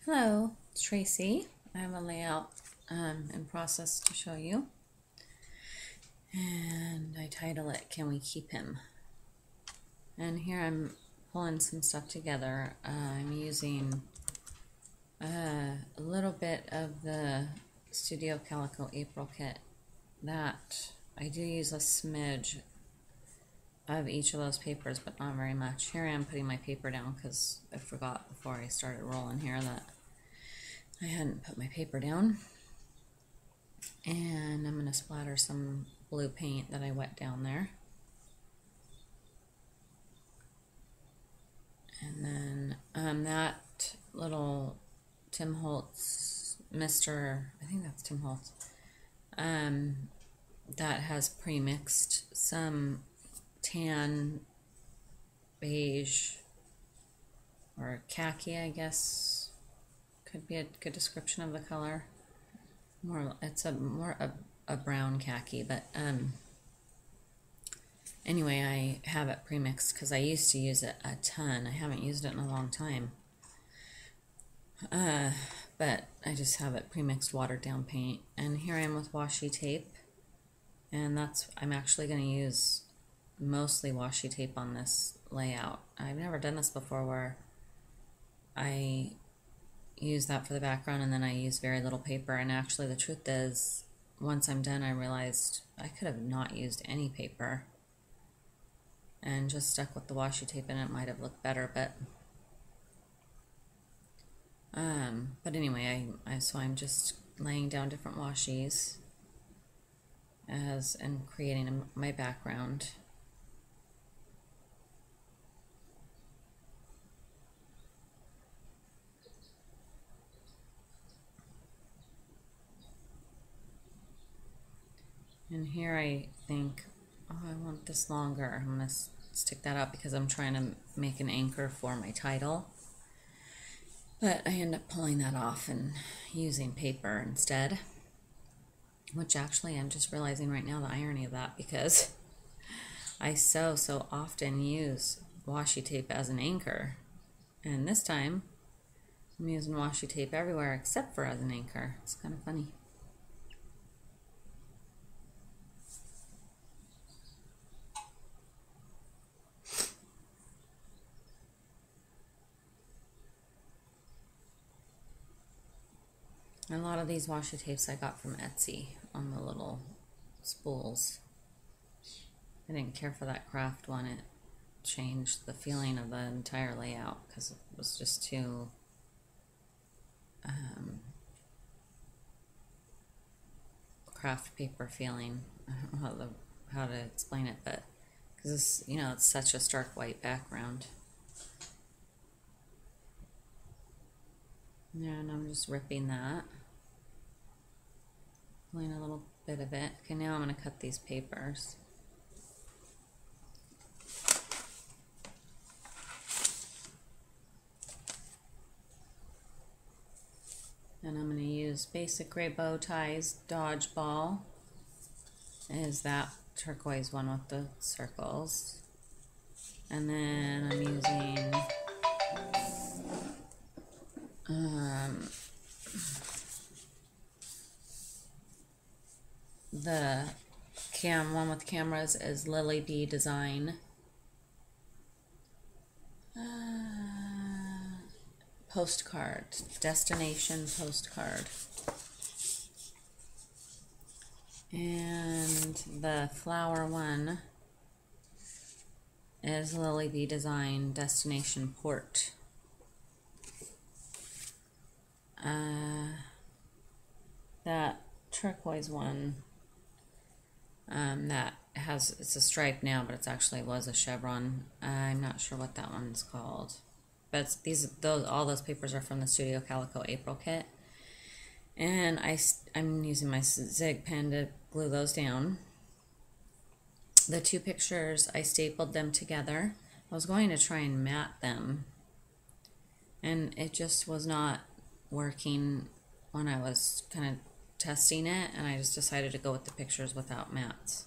Hello, it's Tracy. I have a layout in process to show you. And I title it, Can We Keep Him? And here I'm pulling some stuff together. I'm using a little bit of the Studio Calico April kit. That I do use a smidge of each of those papers, but not very much. Here I am putting my paper down because I forgot before I started rolling here that I hadn't put my paper down. And I'm going to splatter some blue paint that I wet down there. And then that little Tim Holtz, I think that's Tim Holtz, that has pre-mixed some tan, beige, or khaki, I guess, could be a good description of the color. It's more a brown khaki, but anyway, I have it pre-mixed because I used to use it a ton. I haven't used it in a long time, but I just have it pre-mixed watered down paint. And here I am with washi tape, and I'm actually going to use mostly washi tape on this layout. I've never done this before where I use that for the background and then I use very little paper. And actually the truth is, once I'm done, I realized I could have not used any paper and just stuck with the washi tape, and it might have looked better. But anyway, so I'm just laying down different washies and creating my background. And here I think, oh, I want this longer. I'm going to stick that up because I'm trying to make an anchor for my title. But I end up pulling that off and using paper instead. Which actually I'm just realizing right now the irony of that, because I so often use washi tape as an anchor. And this time I'm using washi tape everywhere except for as an anchor. It's kind of funny. A lot of these washi tapes I got from Etsy on the little spools. I didn't care for that craft one. It changed the feeling of the entire layout because it was just too craft paper feeling. I don't know how to explain it, but because it's such a stark white background. And I'm just ripping that, pulling a little bit of it. Okay, now I'm going to cut these papers. And I'm going to use Basic Gray Bow Ties Dodgeball. Is that turquoise one with the circles. And then I'm using the one with cameras is Lily Bee Design. Postcard, destination postcard. And the flower one is Lily Bee Design, destination port. That turquoise one, it's a stripe now, but it actually was a chevron. I'm not sure what that one's called, but all those papers are from the Studio Calico April kit, and I'm using my zig pen to glue those down. The two pictures, I stapled them together. I was going to try and mat them, and it just was not working when I was kind of testing it, and I just decided to go with the pictures without mats.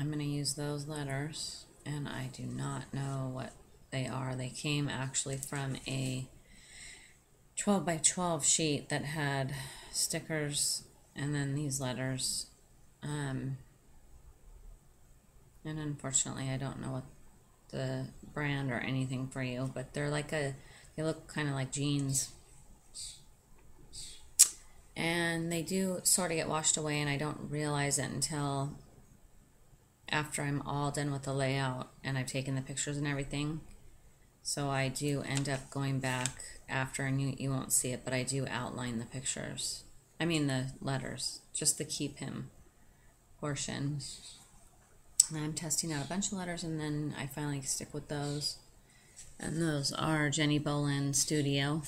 I'm going to use those letters, and I do not know what they are. They came actually from a 12 by 12 sheet that had stickers and then these letters. And unfortunately, I don't know what the brand or anything for you, but they're like they look kind of like jeans. And they do sort of get washed away, and I don't realize it until after I'm all done with the layout and I've taken the pictures and everything. So I do end up going back after, and you won't see it, but I do outline the pictures. I mean the letters, just the keep him portion. And I'm testing out a bunch of letters, and then I finally stick with those. And those are Jenny Bolin Studio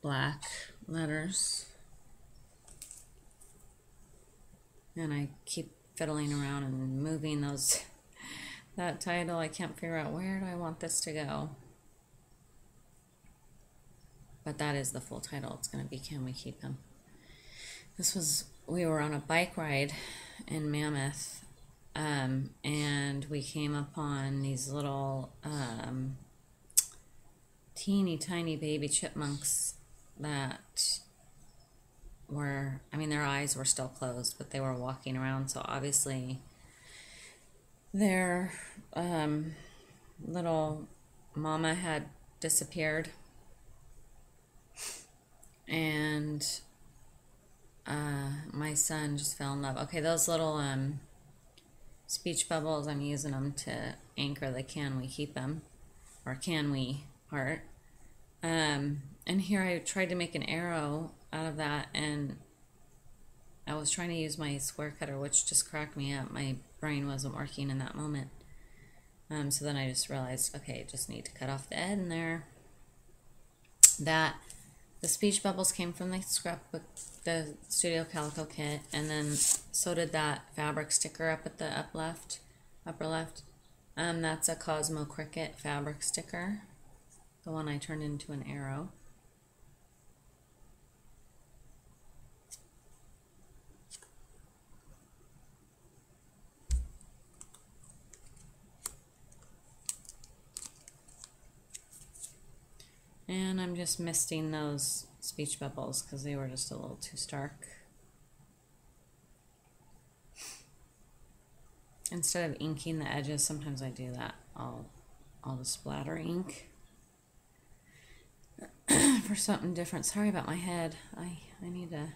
black letters. And I keep fiddling around and moving that title. I can't figure out where do I want this to go. But that is the full title. It's going to be Can We Keep Him? We were on a bike ride in Mammoth, and we came upon these little teeny tiny baby chipmunks that were, their eyes were still closed, but they were walking around, so obviously their little mama had disappeared, and my son just fell in love. Okay, those little speech bubbles, I'm using them to anchor the Can We Keep Them, or Can We part. And here I tried to make an arrow out of that, and I was trying to use my square cutter, which just cracked me up. My brain wasn't working in that moment. So then I just realized, okay, just need to cut off the end there. The speech bubbles came from the Scrapbook, the Studio Calico kit, and then so did that fabric sticker up at the upper left. That's a Cosmo Cricket fabric sticker, the one I turned into an arrow. And I'm just misting those speech bubbles because they were just a little too stark. Instead of inking the edges, sometimes I do that. I'll just splatter ink for something different. Sorry about my head. I need to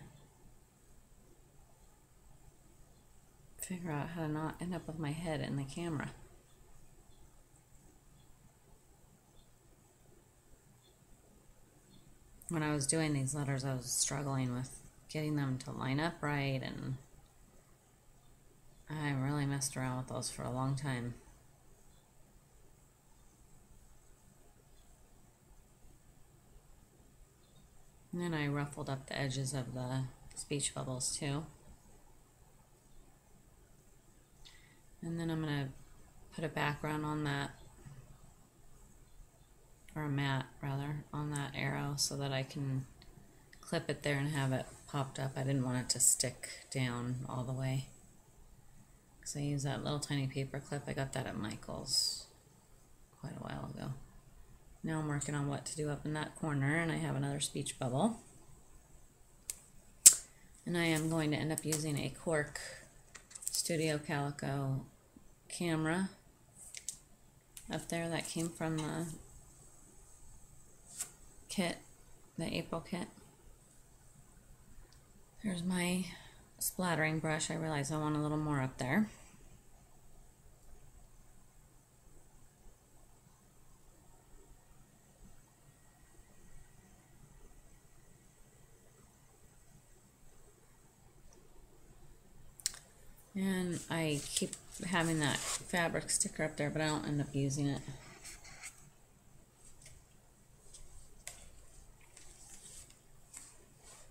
figure out how to not end up with my head in the camera. When I was doing these letters, I was struggling with getting them to line up right, and I really messed around with those for a long time. And then I ruffled up the edges of the speech bubbles too. And then I'm going to put a background on that, or a mat rather, on that arrow so that I can clip it there and have it popped up. I didn't want it to stick down all the way, because I used that little tiny paper clip. I got that at Michael's quite a while ago. Now I'm working on what to do up in that corner, and I have another speech bubble. And I am going to end up using a cork Studio Calico camera up there that came from the kit, the April kit. There's my splattering brush. I realize I want a little more up there. And I keep having that fabric sticker up there, but I don't end up using it.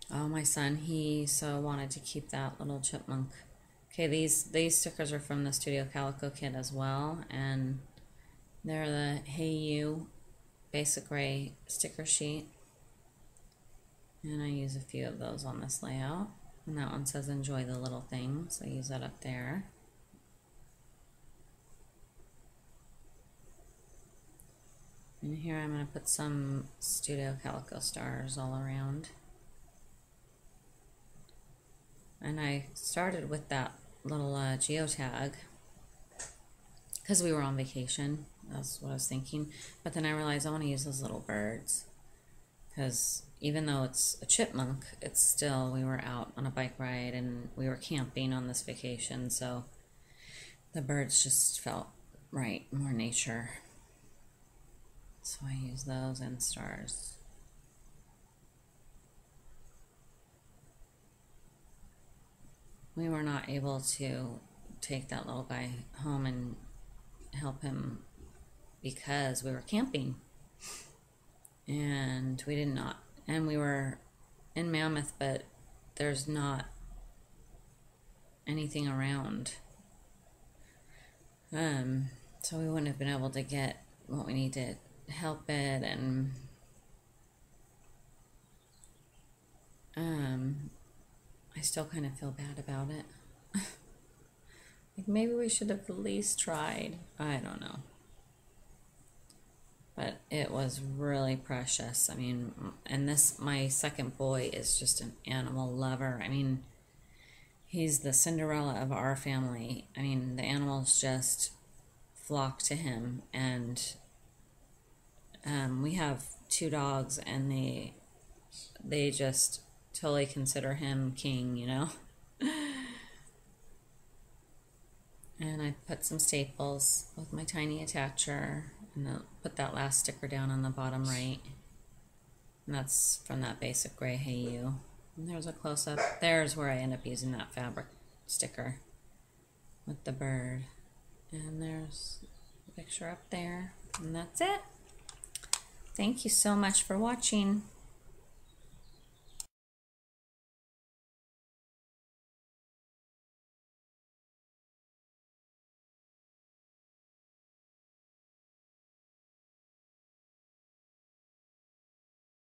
Oh, my son, he so wanted to keep that little chipmunk. Okay, these stickers are from the Studio Calico kit as well, and they're the Hey You Basic Gray sticker sheet. And I use a few of those on this layout. And that one says enjoy the little things. I use that up there. And here I'm going to put some Studio Calico stars all around. And I started with that little geotag because we were on vacation. That's what I was thinking. But then I realized I want to use those little birds because even though it's a chipmunk, it's still, we were out on a bike ride and we were camping on this vacation. So the birds just felt right, more nature. So I use those and stars. We were not able to take that little guy home and help him because we were camping. And we did not. And we were in Mammoth, but there's not anything around. So we wouldn't have been able to get what we need to help it, and I still kind of feel bad about it. Like maybe we should have at least tried. I don't know. But it was really precious. I mean, and this, my second boy is just an animal lover. I mean, he's the Cinderella of our family. I mean, the animals just flock to him, and we have 2 dogs, and they just totally consider him king, you know. And I put some staples with my tiny attacher, and I'll put that last sticker down on the bottom right, and that's from that basic gray Hey You. And there's a close-up. There's where I end up using that fabric sticker with the bird. And there's the picture up there. And that's it. Thank you so much for watching.